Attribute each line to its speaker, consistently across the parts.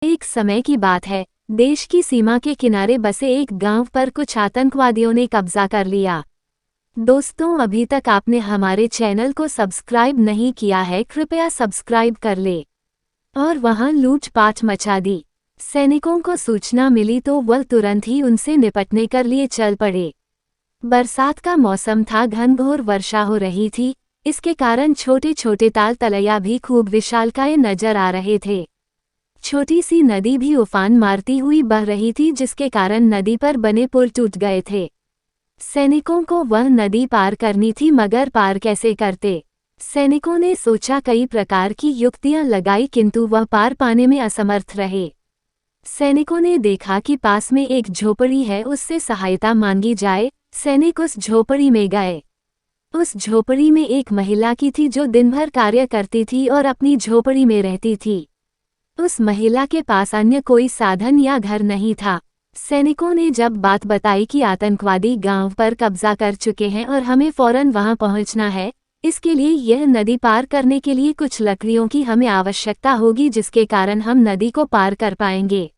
Speaker 1: एक समय की बात है, देश की सीमा के किनारे बसे एक गांव पर कुछ आतंकवादियों ने कब्जा कर लिया। दोस्तों, अभी तक आपने हमारे चैनल को सब्सक्राइब नहीं किया है, कृपया सब्सक्राइब कर ले। और वहां लूटपाट मचा दी। सैनिकों को सूचना मिली तो वह तुरंत ही उनसे निपटने के लिए चल पड़े। बरसात का मौसम था, घनघोर वर्षा हो रही थी। इसके कारण छोटे छोटे ताल तलैया भी खूब विशालकाय नजर आ रहे थे। छोटी सी नदी भी उफान मारती हुई बह रही थी, जिसके कारण नदी पर बने पुल टूट गए थे। सैनिकों को वह नदी पार करनी थी, मगर पार कैसे करते? सैनिकों ने सोचा, कई प्रकार की युक्तियां लगाई, किंतु वह पार पाने में असमर्थ रहे। सैनिकों ने देखा कि पास में एक झोपड़ी है, उससे सहायता मांगी जाए। सैनिक उस झोपड़ी में गए। उस झोपड़ी में एक महिला की थी जो दिन भर कार्य करती थी और अपनी झोपड़ी में रहती थी। उस महिला के पास अन्य कोई साधन या घर नहीं था। सैनिकों ने जब बात बताई कि आतंकवादी गांव पर कब्जा कर चुके हैं और हमें फौरन वहां पहुंचना है, इसके लिए यह नदी पार करने के लिए कुछ लकड़ियों की हमें आवश्यकता होगी, जिसके कारण हम नदी को पार कर पाएंगे।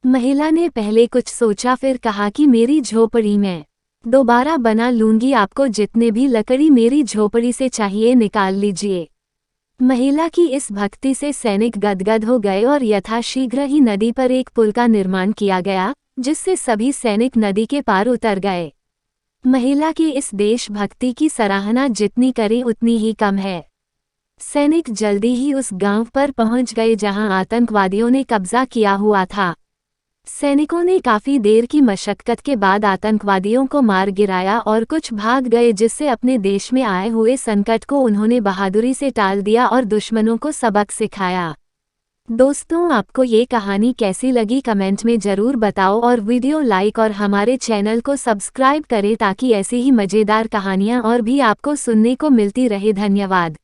Speaker 1: महिला ने पहले कुछ सोचा, फिर कहा कि मेरी झोपड़ी मैं दोबारा बना लूंगी, आपको जितने भी लकड़ी मेरी झोपड़ी से चाहिए निकाल लीजिए। महिला की इस भक्ति से सैनिक गदगद हो गए और यथाशीघ्र ही नदी पर एक पुल का निर्माण किया गया, जिससे सभी सैनिक नदी के पार उतर गए। महिला की इस देशभक्ति की सराहना जितनी करें उतनी ही कम है। सैनिक जल्दी ही उस गांव पर पहुंच गए जहां आतंकवादियों ने कब्जा किया हुआ था। सैनिकों ने काफी देर की मशक्कत के बाद आतंकवादियों को मार गिराया और कुछ भाग गए, जिससे अपने देश में आए हुए संकट को उन्होंने बहादुरी से टाल दिया और दुश्मनों को सबक सिखाया। दोस्तों, आपको ये कहानी कैसी लगी कमेंट में ज़रूर बताओ और वीडियो लाइक और हमारे चैनल को सब्सक्राइब करें ताकि ऐसी ही मज़ेदार कहानियाँ और भी आपको सुनने को मिलती रहे। धन्यवाद।